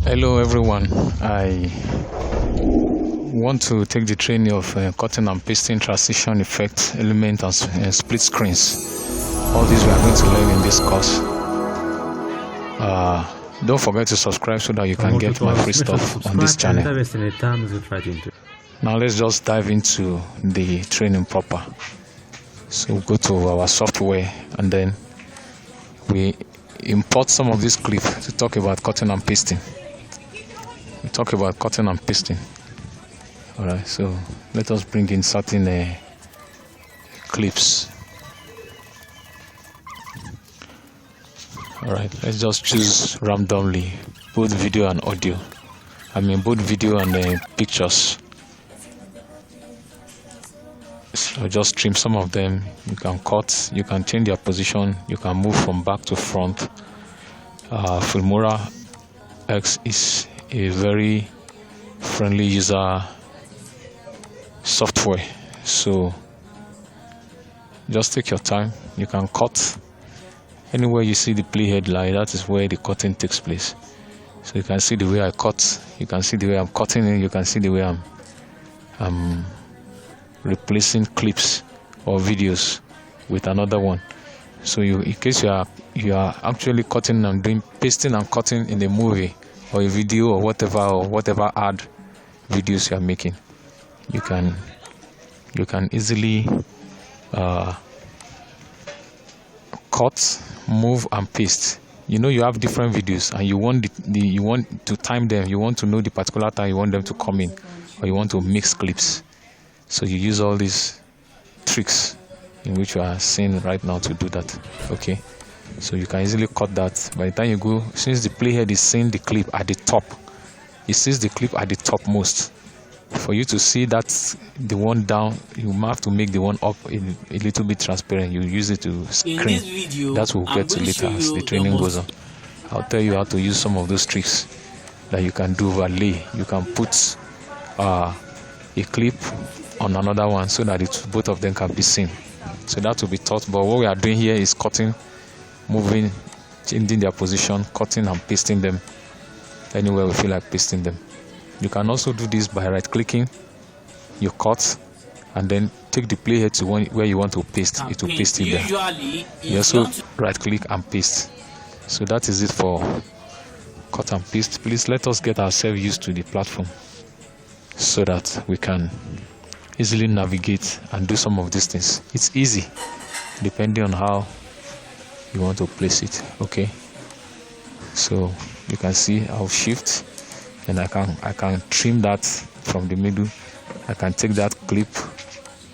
Hello everyone, I want to take the training of cutting and pasting transition effect, element and split screens. All these we are going to learn in this course. Don't forget to subscribe so that you can get my free stuff on this channel. Now let's just dive into the training proper. So go to our software and then we import some of this clip to talk about cutting and pasting. We talk about cutting and pasting. Alright, so let us bring in certain clips. Alright, let's just choose randomly both video and audio. Both video and pictures. So just trim some of them. You can cut, you can change their position, you can move from back to front. Filmora X is a very friendly user software, so just take your time. You can cut anywhere you see the playhead line, that is where the cutting takes place. So you can see the way I cut, you can see the way I'm cutting it, you can see the way I'm replacing clips or videos with another one. So in case you are actually cutting and doing pasting and cutting in a movie or a video or whatever ad videos you are making, you can easily cut, move and paste. You have different videos and you want you want to time them, you want to know the particular time you want them to come in, or you want to mix clips. So you use all these tricks in which you are seeing right now to do that. Okay, so you can easily cut that. By the time you go, since the playhead is seeing the clip at the top, it sees the clip at the top most. For you to see that the one down, you have to make the one up a little bit transparent. You use it to screen. In this video, that will get to later as the training goes on. I'll tell you how to use some of those tricks that you can do overlay. You can put a clip on another one so that both of them can be seen. So that will be taught. But what we are doing here is cutting, moving, changing their position, cutting and pasting them anywhere we feel like pasting them. You can also do this by right clicking, you cut and then take the playhead to where you want to paste it, to paste it there. You also right click and paste. So that is it for cut and paste. Please let us get ourselves used to the platform so that we can easily navigate and do some of these things. It's easy depending on how you want to place it. Okay, so you can see I'll shift and I can trim that from the middle. I can take that clip,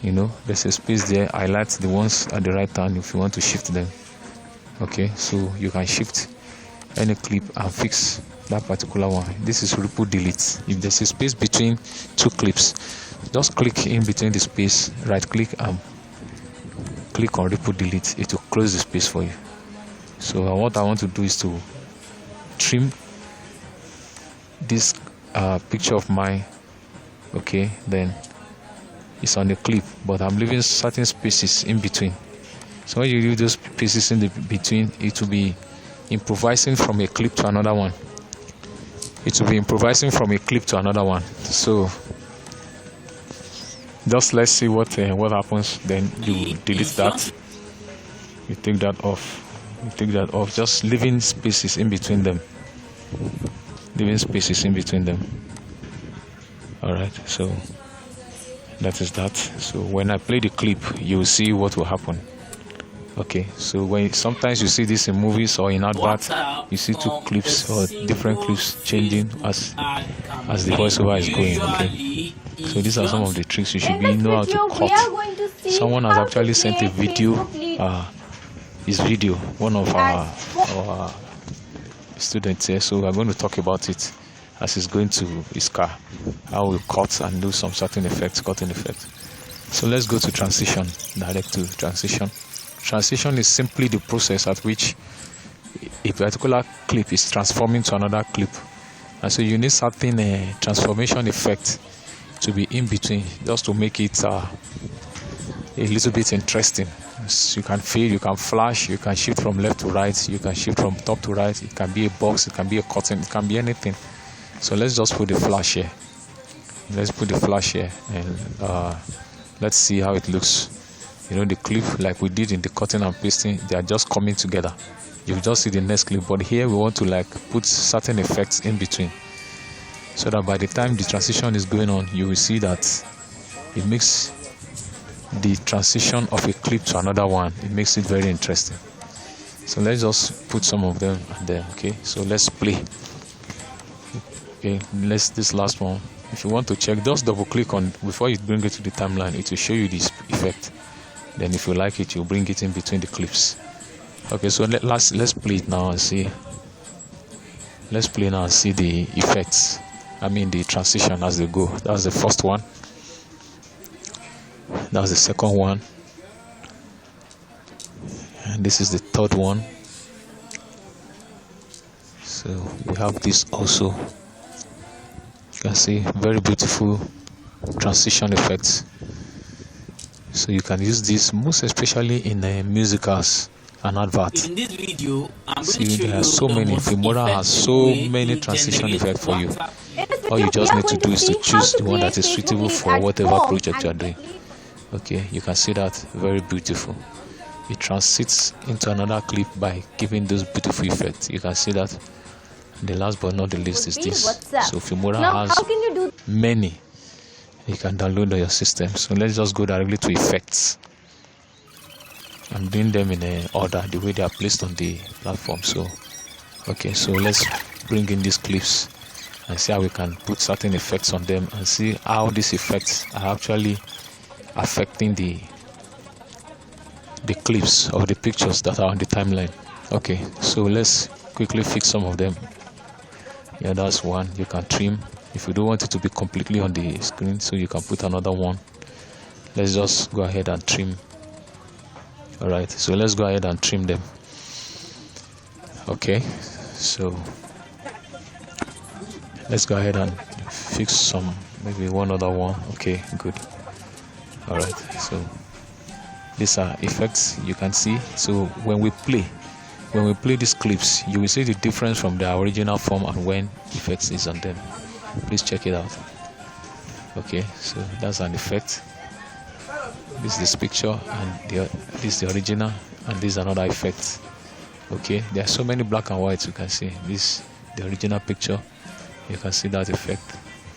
there's a space there. I highlight the ones at the right hand if you want to shift them. Okay, so you can shift any clip and fix that particular one. This is ripple delete. If there's a space between two clips, just click in between the space, right click and click on ripple delete. It will close the space for you. So what I want to do is to trim this picture of mine. Okay, then it's on the clip, but I'm leaving certain spaces in between. So when you leave those spaces in the between, it will be improvising from a clip to another one. So just let's see what happens. Then you delete that, you take that off, just leaving spaces in between them. Alright, so that is that. So when I play the clip, you'll see what will happen. Okay, so sometimes you see this in movies or in adverts, you see two clips or different clips changing as the voiceover is going. Okay, so these are some of the tricks you should know how to cut. Someone has actually sent a video, one of our students here, so we're going to talk about it as he's going to his car, how we cut and do some certain effects, cutting effects. So let's go to transition, direct to transition. Transition is simply the process at which a particular clip is transforming to another clip, and so you need certain transformation effect to be in between, just to make it a little bit interesting. You can fade, you can flash, you can shift from left to right, you can shift from top to right. It can be a box, it can be a curtain, it can be anything. So let's just put the flash here. Let's put the flash here, and let's see how it looks. You know, the clip, like we did in the cutting and pasting, they are just coming together. You just see the next clip, but here we want to like put certain effects in between, so that by the time the transition is going on, you will see that it makes the transition of a clip to another one, it makes it very interesting. So let's just put some of them there. Okay, so let's play. Okay, this last one. If you want to check, just double click on before you bring it to the timeline. It will show you this effect. Then if you like it, you bring it in between the clips. Okay, so let's play it now and see. Let's play now and see the effects. I mean the transition as they go. That's the first one. That's the second one. And this is the third one. So we have this also. You can see very beautiful transition effects. So you can use this most especially in musicals and adverts. In this video, see, there are so many. Filmora has so many transition effects for you. All you just need to do is to choose the one that is suitable for whatever project you are doing. Okay, you can see that very beautiful. It transits into another clip by giving those beautiful effects. You can see that. The last but not the least is this. So Filmora has many. You can download on your system. So let's just go directly to effects. I'm doing them in an order, the way they are placed on the platform. So okay, so let's bring in these clips and see how we can put certain effects on them and see how these effects are actually affecting the clips of the pictures that are on the timeline. Okay, so let's quickly fix some of them. Yeah, that's one. You can trim if you don't want it to be completely on the screen, so you can put another one. Let's just go ahead and trim. All right, so let's go ahead and trim them. Okay, so let's go ahead and fix some, maybe one other one. Okay, good. All right, so these are effects you can see. So when we play these clips, you will see the difference from the original form and when effects is on them. Please check it out. Okay, so that's an effect. This is this picture, and this is the original, and this is another effect. Okay, there are so many black and whites. You can see this, the original picture. You can see that effect.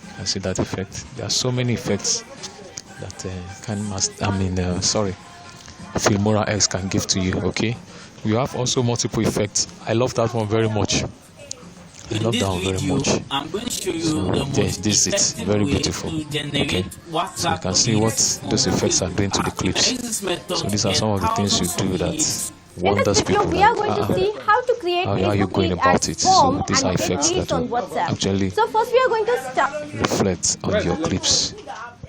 You can see that effect. There are so many effects that Filmora X can give to you. Okay, you have also multiple effects. I love that one very much. I love that one very much. I'm going to show you so this is very beautiful. Okay, so you can see what those effects are doing to the clips. So these are some of the things you do that wonders people. We are going to see how to create how are you going about it. So these are effects that will actually first we are going to start reflect on your clips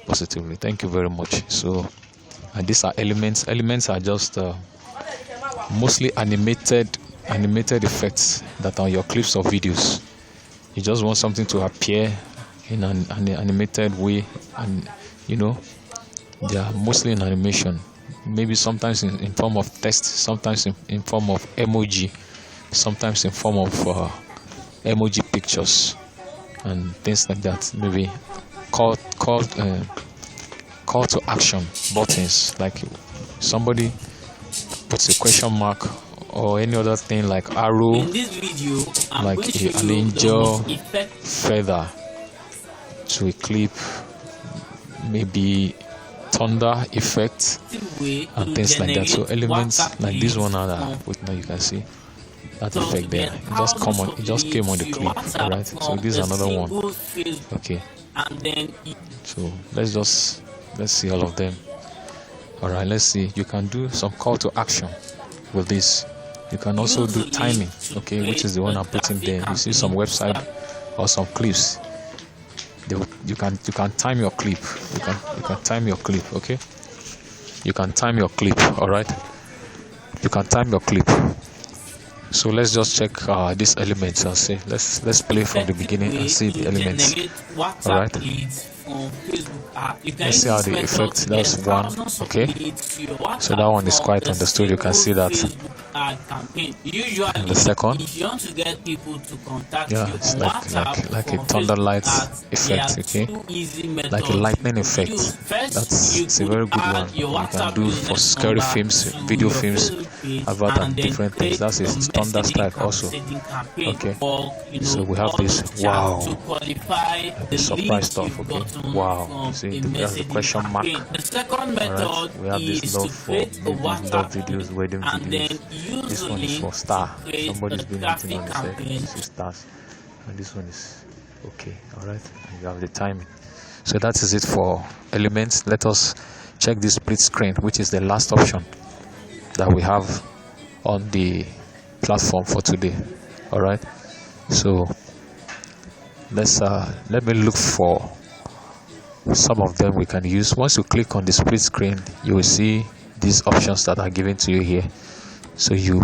positively. Thank you very much. So and these are elements. Elements are just mostly animated effects that are on your clips or videos. You just want something to appear in an animated way, and you know they are mostly in animation, maybe sometimes in form of text, sometimes in form of emoji, sometimes in form of emoji pictures and things like that. Maybe call to action buttons, like somebody puts a question mark or any other thing like arrow, in this video, like an angel feather to a clip, maybe thunder effect and things like that. So elements like this one that put now, you can see that effect there. It just came on the clip. All right, so this is another one. Okay, so let's see all of them. All right, let's see. You can do some call to action with this. You can also do timing, okay, which is the one I'm putting there. You see some website or some clips. You can time your clip. You can time your clip, okay. You can time your clip. All right. You can time your clip. So let's just check these elements and see. Let's play from the beginning and see the elements. All right. Let's see how the effect. That's one. Okay. So that one is quite understood. You can see that ad campaign. Usually, And the second, if you want to get people to contact yeah, you it's on like WhatsApp, like a from thunderlight Facebook ads, effect, okay, there are two easy methods like a lightning you effect. could use. First, That's you it's a could very good add one. your You can WhatsApp do for business scary number films, to video your films, Facebook page, advert, and and then different create things. That's a a standard messaging strike also. campaign, Okay, or so we have all this. those chats Wow, to qualify the the surprise leads stuff. you've Okay, gotten wow. from See, a that's the messaging question mark. campaign. The second All right, method we have this is love to for create a maybe love WhatsApp videos, group wedding and then videos. use This the one is link for to star. create Somebody's a been waiting traffic on the set. campaign. This is stars, and this one is okay. All right, and you have the timing. So that is it for elements. Let us check the split screen, which is the last option that we have on the platform for today. All right, so let me look for some of them we can use. Once you click on the split screen, you will see these options that are given to you here. So you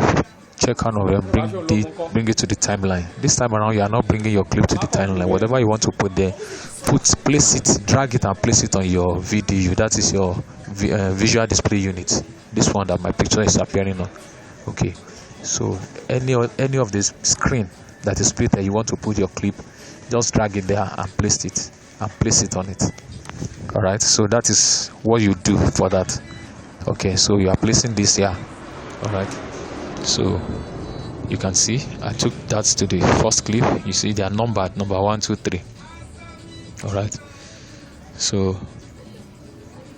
check one of them, bring it to the timeline. This time around, you are not bringing your clip to the timeline. Whatever you want to put there, place it, drag it, and place it on your VDU. That is your visual display unit. This one that my picture is appearing on. Okay, so any of this screen that is split that you want to put your clip, just drag it there and place it on it. All right, so that is what you do for that. Okay, so you are placing this here. All right, so you can see I took that to the first clip. You see they are numbered, number 1, 2, 3. All right, so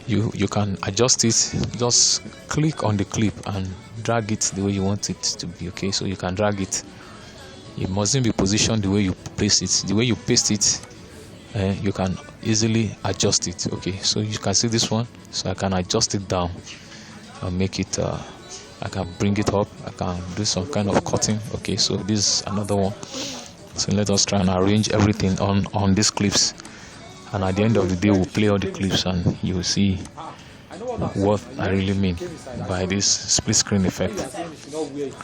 you can adjust it. Just click on the clip and drag it the way you want it to be. Okay, so you can drag it. It mustn't be positioned the way you place it. The way you paste it, you can easily adjust it. Okay, so you can see this one. So I can adjust it down and make it I can bring it up. I can do some kind of cutting. Okay, so this is another one. So let us try and arrange everything on these clips, and at the end of the day we'll play all the clips and you will see what I really mean by this split screen effect.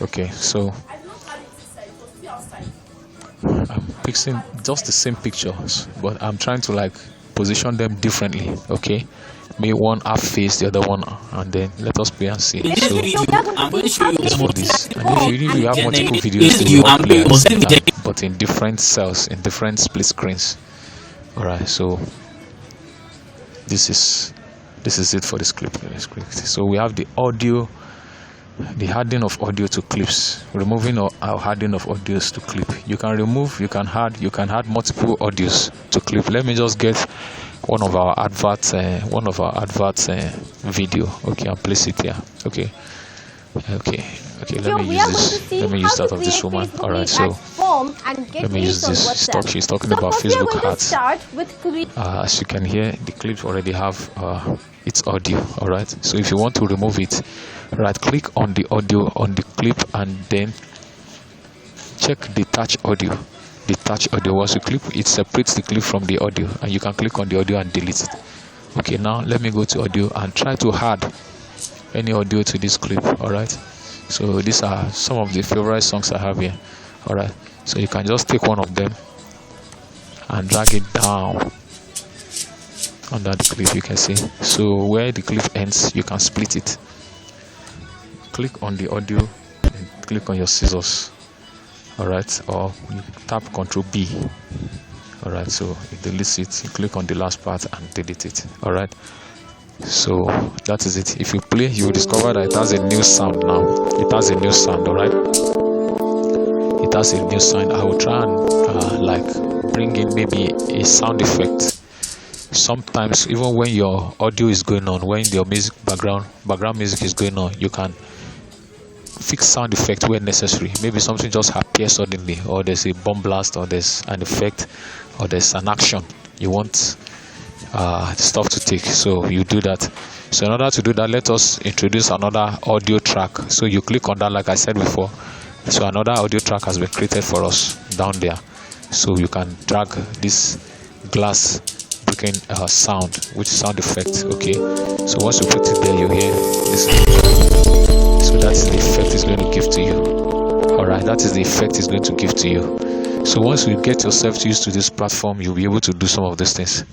Okay, so I'm fixing just the same pictures, but I'm trying to like position them differently. Okay, maybe one half face, the other one, and then let us play and see. In this So video, I'm going to show you for this, and if you have multiple in videos, this they video, will all I'm play going at the to same time, but in different cells, in different split screens. All right, so this is it for this clip. So we have the audio, the hardening of audio to clips, removing our hardening of audios to clip. You can remove, you can add multiple audios to clip. Let me just get one of our adverts video. Okay, I'll place it here. Okay, let me use this. Let me use that of this woman. All right, so let me use this. She's talking about Facebook ads. Start with As you can hear, the clips already have its audio. All right, so if you want to remove it, right click on the audio on the clip and then check detach audio. Once you clip, it separates the clip from the audio, and you can click on the audio and delete it. Okay, now let me go to audio and try to add any audio to this clip. All right, so these are some of the favorite songs I have here. All right, so you can just take one of them and drag it down under the clip. You can see, so where the clip ends, you can split it. Click on the audio and click on your scissors. All right, or you tap Ctrl B. All right, so it deletes it. You click on the last part and delete it. All right, so that is it. If you play, you will discover that it has a new sound now. It has a new sound. All right, it has a new sound. I will try and like bring in maybe a sound effect. Sometimes even when your audio is going on, when your music background music is going on, you can fix sound effect where necessary. Maybe something just appears suddenly, or there's a bomb blast, or there's an effect, or there's an action you want stuff to take, so you do that. So in order to do that, let us introduce another audio track. So you click on that, like I said before. So another audio track has been created for us down there, so you can drag this glass breaking sound, which sound effect. Okay, so once you put it there, you hear this. So that is the effect it's going to give to you. All right, that is the effect it's going to give to you. So once you get yourself used to this platform, you'll be able to do some of these things.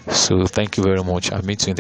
So thank you very much. I'll meet you in the